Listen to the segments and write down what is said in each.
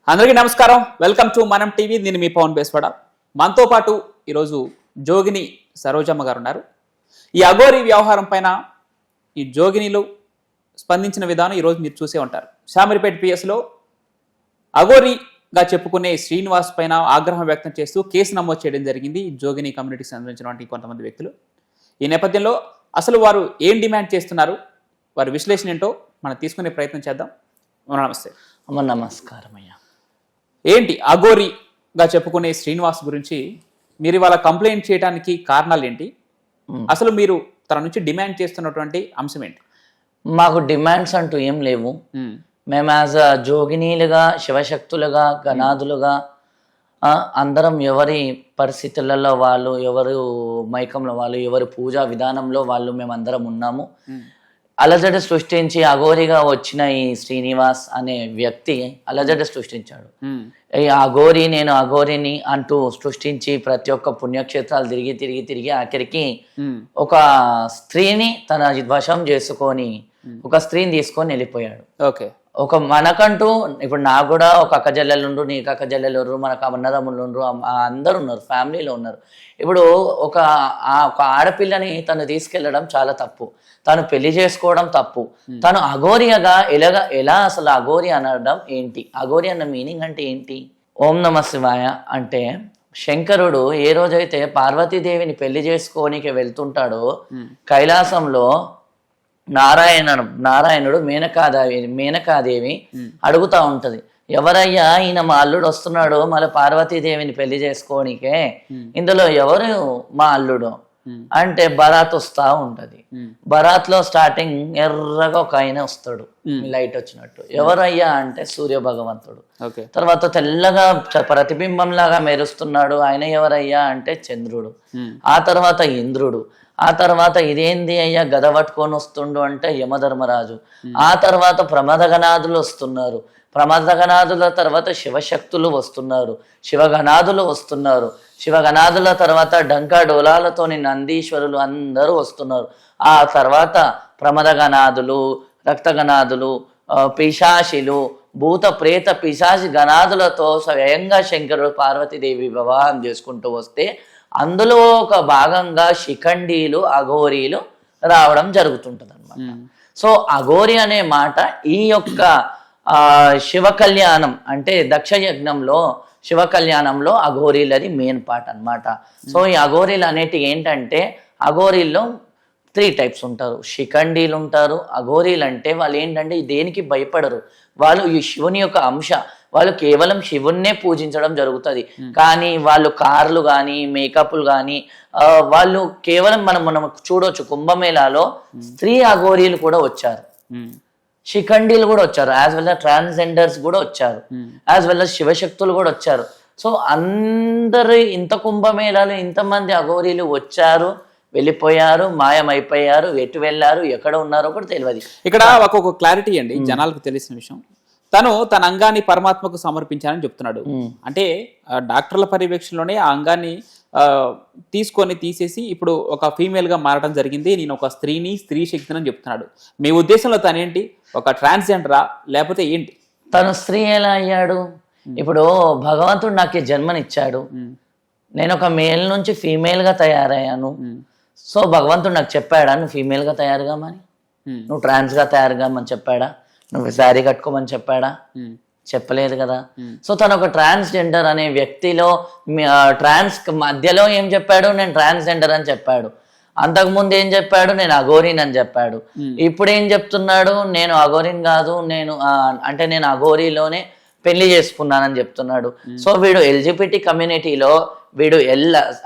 అందరికీ నమస్కారం. Welcome to మనం టీవీ. నేను మీ పవన్ బేస్వాడ. మనతో పాటు ఈరోజు జోగిని సరోజమ్మ గారు ఉన్నారు. ఈ అఘోరి వ్యవహారం పైన ఈ జోగినిలు స్పందించిన విధానం ఈరోజు మీరు చూసే ఉంటారు. శామరిపేట పిఎస్లో అఘోరిగా చెప్పుకునే శ్రీనివాస్ పైన ఆగ్రహం వ్యక్తం చేస్తూ కేసు నమోదు చేయడం జరిగింది జోగిని కమ్యూనిటీకి సంబంధించినటువంటి కొంతమంది వ్యక్తులు. ఈ నేపథ్యంలో అసలు వారు ఏం డిమాండ్ చేస్తున్నారు, వారి విశ్లేషణ ఏంటో మనం తీసుకునే ప్రయత్నం చేద్దాం. నమస్తే అమ్మ. నమస్కారం అయ్యా. ఏంటి అఘోరిగా చెప్పుకునే శ్రీనివాస్ గురించి మీరు ఇవాళ కంప్లైంట్ చేయడానికి కారణాలు ఏంటి? అసలు మీరు తన నుంచి డిమాండ్ చేస్తున్నటువంటి అంశం ఏంటి? మాకు డిమాండ్స్ అంటూ ఏం లేవు. మేము యాజ్ అ జోగినీలుగా, శివశక్తులుగా, గణాదులుగా అందరం ఎవరి పరిస్థితులలో వాళ్ళు, ఎవరు మైకంలో వాళ్ళు, ఎవరి పూజా విధానంలో వాళ్ళు మేమందరం ఉన్నాము. అలజడి సృష్టించి అఘోరిగా వచ్చిన ఈ శ్రీనివాస్ అనే వ్యక్తి అలజడి సృష్టించాడు. ఈ అఘోరి, నేను అఘోరిని అంటూ సృష్టించి ప్రతి ఒక్క పుణ్యక్షేత్రాలు తిరిగి తిరిగి తిరిగి ఆఖరికి ఒక స్త్రీని తన వశం చేసుకొని ఒక స్త్రీని తీసుకొని వెళ్ళిపోయాడు. ఓకే. ఒక మనకంటూ ఇప్పుడు నాకు కూడా ఒక అక్క చెల్లెలు ఉండ్రు, నీకు అక్క చెల్లెలు ఉండ్రు, మనకు అన్నదమ్ములు ఉండ్రు, అందరు ఉన్నారు, ఫ్యామిలీలో ఉన్నారు. ఇప్పుడు ఒక ఆడపిల్లని తను తీసుకెళ్లడం చాలా తప్పు, తను పెళ్లి చేసుకోవడం తప్పు. తను అఘోరియగా ఎలా అసలు అఘోరి అనడం ఏంటి? అఘోరి అన్న మీనింగ్ అంటే ఏంటి? ఓం నమ శివాయ అంటే శంకరుడు ఏ రోజైతే పార్వతీదేవిని పెళ్లి చేసుకోనికి వెళ్తుంటాడో కైలాసంలో నారాయణుడు మేనకాదేవి అడుగుతా ఉంటది, ఎవరయ్యా ఈయన మా అల్లుడు వస్తున్నాడు మళ్ళీ పార్వతీదేవిని పెళ్లి చేసుకోనికే, ఇందులో ఎవరు మా అల్లుడు అంటే బరాత్ వస్తా ఉంటది. బరాత్ లో స్టార్టింగ్ ఎర్రగా ఒక ఆయన వస్తాడు, లైట్ వచ్చినట్టు. ఎవరయ్యా అంటే సూర్య భగవంతుడు. తర్వాత తెల్లగా ప్రతిబింబం లాగా మెరుస్తున్నాడు, ఆయన ఎవరయ్యా అంటే చంద్రుడు. ఆ తర్వాత ఇంద్రుడు. ఆ తర్వాత ఇదేంది అయ్యా గద పట్టుకొని వస్తుండు అంటే యమధర్మరాజు. ఆ తర్వాత ప్రమదగణాదులు వస్తున్నారు. ప్రమదగణాదుల తర్వాత శివశక్తులు వస్తున్నారు, శివగణాదులు వస్తున్నారు. శివగణాదుల తర్వాత డంకా డోలాలతోని నందీశ్వరులు అందరూ వస్తున్నారు. ఆ తర్వాత ప్రమదగణాదులు, రక్తగణాదులు, పిశాచిలు, భూత ప్రేత పిశాచి గణాదులతో స్వయంగా శంకరుడు పార్వతీదేవి వివాహం చేసుకుంటూ వస్తే అందులో ఒక భాగంగా శిఖండీలు, అఘోరీలు రావడం జరుగుతుంటది అనమాట. సో అఘోరి అనే మాట ఈ యొక్క శివ కళ్యాణం అంటే దక్ష యజ్ఞంలో, శివ కళ్యాణంలో అఘోరీలది మెయిన్ పార్ట్ అనమాట. సో ఈ అఘోరీలు అనేటివి ఏంటంటే, అఘోరీల్లో 3 టైప్స్ ఉంటారు. శిఖండీలు ఉంటారు. అఘోరీలు అంటే వాళ్ళు ఏంటంటే దేనికి భయపడరు, వాళ్ళు ఈ శివుని యొక్క అంశ, వాళ్ళు కేవలం శివున్నే పూజించడం జరుగుతుంది. కానీ వాళ్ళు కార్లు కానీ, మేకప్లు కానీ, వాళ్ళు కేవలం మనం చూడవచ్చు కుంభమేళాలో స్త్రీ అఘోరీలు కూడా వచ్చారు, శిఖండీలు కూడా వచ్చారు, యాజ్ వెల్ as ట్రాన్స్జెండర్స్ కూడా వచ్చారు, యాజ్ వెల్ as శివశక్తులు కూడా వచ్చారు. సో అందరు ఇంత కుంభమేళాలు ఇంతమంది అఘోరీలు వచ్చారు, వెళ్ళిపోయారు, మాయమైపోయారు, ఎటు వెళ్ళారు, ఎక్కడ ఉన్నారో కూడా తెలియదు. ఇక్కడ ఒక క్లారిటీ అండి జనాలకు తెలిసిన విషయం. తను తన అంగాన్ని పరమాత్మకు సమర్పించానని చెప్తున్నాడు. అంటే డాక్టర్ల పర్యవేక్షణలోనే ఆ అంగాన్ని తీసేసి ఇప్పుడు ఒక ఫీమేల్ గా మారడం జరిగింది, నేను ఒక స్త్రీ శక్తిని అని చెప్తున్నాడు. మీ ఉద్దేశంలో తనేంటి, ఒక ట్రాన్స్జెండరా లేకపోతే ఏంటి? తను స్త్రీ ఎలా అయ్యాడు? ఇప్పుడు భగవంతుడు నాకు జన్మనిచ్చాడు, నేను ఒక మేల్ నుంచి ఫీమేల్ గా తయారయ్యాను. సో భగవంతుడు నాకు చెప్పాడా నువ్వు ఫీమేల్ గా తయారుగామని, నువ్వు ట్రాన్స్ గా తయారుగామని చెప్పాడా, నువ్వు శారీ కట్టుకోమని చెప్పాడా? చెప్పలేదు కదా. సో తను ఒక ట్రాన్స్జెండర్ అనే వ్యక్తిలో ట్రాన్స్ మధ్యలో ఏం చెప్పాడు, నేను ట్రాన్స్జెండర్ అని చెప్పాడు. అంతకుముందు ఏం చెప్పాడు, నేను అఘోరిన్ అని చెప్పాడు. ఇప్పుడు ఏం చెప్తున్నాడు, నేను అఘోరిన్ కాదు, నేను అఘోరీలోనే పెళ్లి చేసుకున్నానని చెప్తున్నాడు. సో వీడు ఎల్జిబిటీ కమ్యూనిటీలో వీడు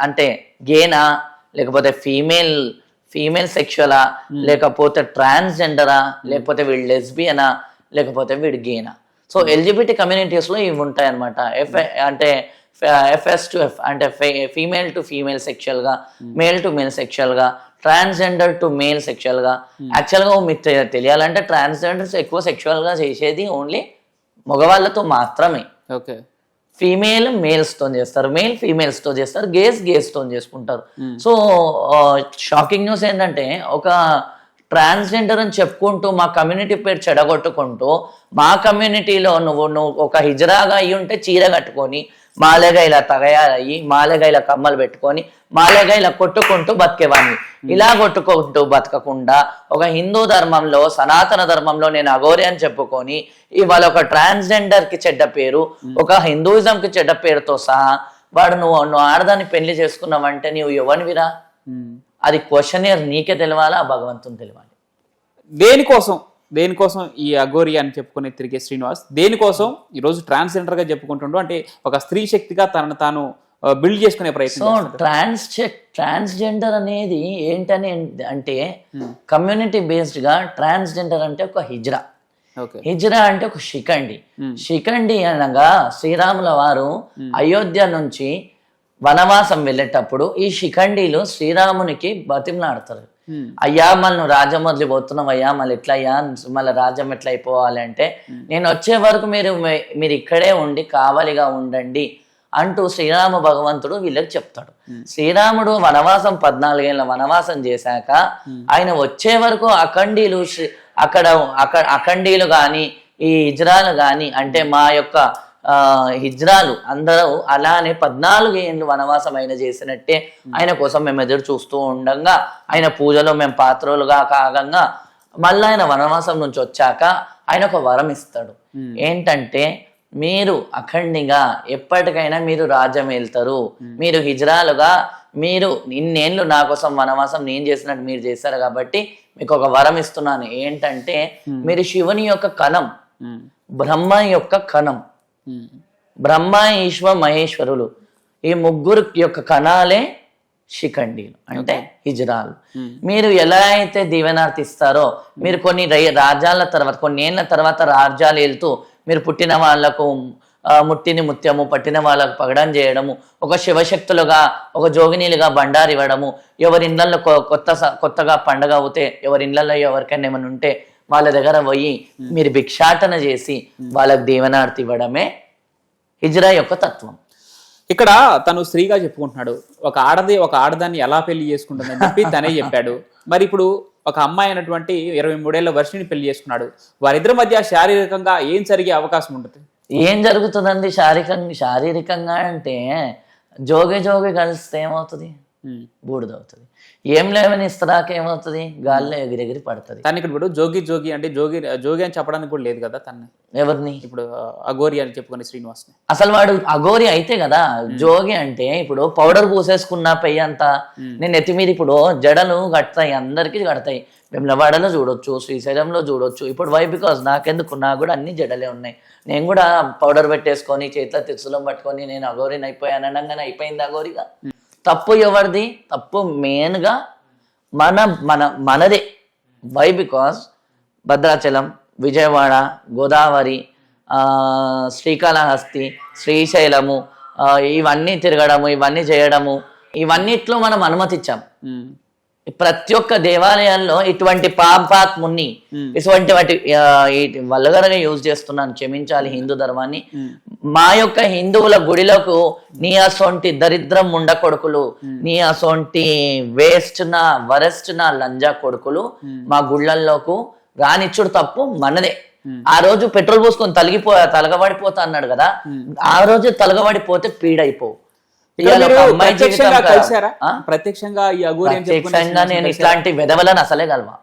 అంటే గేనా, లేకపోతే ఫీమేల్ సెక్షువలా, లేకపోతే ట్రాన్స్జెండరా, లేకపోతే వీడు లెస్బియనా, లేకపోతే వీడు గేనా. సో ఎల్జిబిటీ కమ్యూనిటీస్లో ఇవి ఉంటాయి అనమాట. అంటే FS to F అంటే ఫీమేల్ టు ఫీమేల్ సెక్షువల్గా, మేల్ టు మేల్ సెక్షువల్గా, ట్రాన్స్జెండర్ టు మేల్ సెక్షువల్గా. యాక్చువల్గా మీకు తెలియాలంటే ట్రాన్స్జెండర్స్ ఎక్కువ సెక్షువల్గా చేసేది ఓన్లీ మగవాళ్ళతో మాత్రమే. ఓకే. ఫీమేల్ మేల్స్తో చేస్తారు, మేల్ ఫీమేల్స్తో చేస్తారు, గేస్తో చేసుకుంటారు. సో షాకింగ్ న్యూస్ ఏంటంటే ఒక ట్రాన్స్జెండర్ అని చెప్పుకుంటూ మా కమ్యూనిటీ పేరు చెడగొట్టుకుంటూ మా కమ్యూనిటీలో నువ్వు ఒక హిజ్రాగా అయ్యి ఉంటే చీర కట్టుకొని మాలేగా ఇలా తగయాలయ్యి మాలేగా ఇలా కమ్మలు పెట్టుకొని మాలేగా ఇలా కొట్టుకుంటూ బతికేవాడిని. ఇలా కొట్టుకుంటూ బతకకుండా ఒక హిందూ ధర్మంలో సనాతన ధర్మంలో నేను అఘోరి అని చెప్పుకొని ఇవాళ ఒక ట్రాన్స్జెండర్ కి చెడ్డ పేరు, ఒక హిందూయిజం కి చెడ్డ పేరుతో సహా వాడు నువ్వు ఆడదాన్ని పెళ్లి చేసుకున్నావంటే నువ్వు ఎవరివిరా? అది క్వశ్చన్ నీకే తెలియాలా, భగవంతుని తెలియాలి. దేనికోసం ఈ అఘోరి అని చెప్పుకునే తిరిగే శ్రీనివాస్ దేనికోసం ఈరోజు ట్రాన్స్జెండర్ గా చెప్పుకుంటుండో, అంటే ఒక స్త్రీ శక్తిగా తనను తాను బిల్డ్ చేసుకునే ప్రయత్నం. ట్రాన్స్జెండర్ అనేది ఏంటని అంటే కమ్యూనిటీ బేస్డ్ గా ట్రాన్స్జెండర్ అంటే ఒక హిజ్రా. హిజ్రా అంటే ఒక శిఖండి. శిఖండి అనగా శ్రీరాముల వారు అయోధ్య నుంచి వనవాసం వెళ్ళేటప్పుడు ఈ శిఖండీలు శ్రీరామునికి బతిమలాడతారు. అయ్యా మళ్ళీ రాజ్యం వదిలిపోతున్నాం, అయ్యా మళ్ళీ ఎట్లా అయ్యా మళ్ళీ రాజ్యం ఎట్లా అయిపోవాలి అంటే నేను వచ్చే వరకు మీరు ఇక్కడే ఉండి కావలిగా ఉండండి అంటూ శ్రీరామ భగవంతుడు వీళ్ళకి చెప్తాడు. శ్రీరాముడు వనవాసం 14 ఏళ్ళ వనవాసం చేశాక ఆయన వచ్చే వరకు అఖండీలు గాని ఈ హిజ్రాలు గాని అంటే మా యొక్క హిజ్రాలు అందరూ అలానే 14 ఏళ్ళు వనవాసం ఆయన చేసినట్టే ఆయన కోసం మేము ఎదురు చూస్తూ ఉండగా ఆయన పూజలో మేము పాత్రలుగా కాగంగా మళ్ళీ ఆయన వనవాసం నుంచి వచ్చాక ఆయన ఒక వరం ఇస్తాడు. ఏంటంటే మీరు అఖండిగా ఎప్పటికైనా మీరు రాజ్యం వెళ్తారు, మీరు హిజ్రాలుగా మీరు ఇన్నేళ్ళు నా కోసం వనవాసం నేను చేసినట్టు మీరు చేశారు కాబట్టి మీకు ఒక వరం ఇస్తున్నాను. ఏంటంటే మీరు శివుని యొక్క కణం, బ్రహ్మ యొక్క కణం, బ్రహ్మ ఈశ్వ మహేశ్వరులు ఈ ముగ్గురు యొక్క కణాలే శిఖండీలు అంటే హిజ్రాలు. మీరు ఎలా అయితే దీవెనార్థిస్తారో మీరు కొన్ని రాజ్యాల తర్వాత కొన్ని ఏళ్ళ తర్వాత రాజ్యాలు వెళ్తూ మీరు పుట్టిన వాళ్లకు ముట్టిని ముత్యము, పట్టిన వాళ్ళకు పగడం చేయడము, ఒక శివశక్తులుగా ఒక జోగినీలుగా బండారు ఇవ్వడము, ఎవరి ఇళ్లలో కొత్తగా పండగ అవుతే ఎవరి ఇళ్లలో ఎవరికైనా ఏమైనా ఉంటే వాళ్ళ దగ్గర పోయి మీరు భిక్షాటన చేసి వాళ్ళకి దీవెనార్థి ఇవ్వడమే హిజ్రా యొక్క తత్వం. ఇక్కడ తను స్త్రీగా చెప్పుకుంటున్నాడు, ఒక ఆడదాన్ని ఎలా పెళ్లి చేసుకుంటుందని చెప్పి తనే చెప్పాడు. మరి ఇప్పుడు ఒక అమ్మాయి అయినటువంటి 23 ఏళ్ల వర్షిని పెళ్లి చేసుకున్నాడు. వారిద్దరి మధ్య శారీరకంగా ఏం జరిగే అవకాశం ఉంటుంది? ఏం జరుగుతుందండి శారీరకంగా అంటే జోగి కలిస్తే ఏమవుతుంది? బూడిదవుతుంది. ఏం లేవని ఇస్తరాక ఏమవుతుంది? గాల్లో ఎగిరెగిరి పడుతుంది. తను ఇక్కడ ఇప్పుడు జోగి అంటే జోగి అని చెప్పడానికి కూడా లేదు కదా తను. ఎవరిని? ఇప్పుడు అఘోరి అని చెప్పుకునే శ్రీనివాస్ ని. అసలు వాడు అఘోరి అయితే కదా. జోగి అంటే ఇప్పుడు పౌడర్ పూసేసుకున్న పెయ్యి అంతా నేను ఎత్తి మీద ఇప్పుడు జడలు కడతాయి, అందరికీ కడతాయి. వెమ్లవాడలో చూడొచ్చు, శ్రీశైలంలో చూడొచ్చు. ఇప్పుడు వై బికాస్ నాకెందుకు, నాకు కూడా అన్ని జడలే ఉన్నాయి. నేను కూడా పౌడర్ పెట్టేసుకొని చేతిలో తెచ్చులం పట్టుకొని నేను అఘోరిని అయిపోయాను అనగానే అయిపోయింది అఘోరిగా. తప్పు ఎవరిది? తప్పు మెయిన్గా మనదే. వై బికాస్ భద్రాచలం, విజయవాడ, గోదావరి, శ్రీకాళహస్తి, శ్రీశైలము ఇవన్నీ తిరగడము, ఇవన్నీ చేయడము, ఇవన్నిట్లో మనం అనుమతించాం. ప్రతి ఒక్క దేవాలయాల్లో ఇటువంటి పాపాత్ముని ఇటువంటి వాటి వల్గరగా యూజ్ చేస్తున్నాను, క్షమించాలి హిందూ ధర్మాన్ని. మా యొక్క హిందువుల గుడిలకు నీ అసొంటి దరిద్రం ముండ కొడుకులు, నీ అసొంటి వరెస్ట్ నా లంజా కొడుకులు మా గుళ్ళల్లోకి రానిచ్చుడు తప్పు మనదే. ఆ రోజు పెట్రోల్ పోసుకొని తలగబడిపోతా అన్నాడు కదా, ఆ రోజు తలగబడిపోతే పీడైపోవు. ప్రత్యక్షంగా నేను ఇట్లాంటి వెధవలను అసలే కలవా.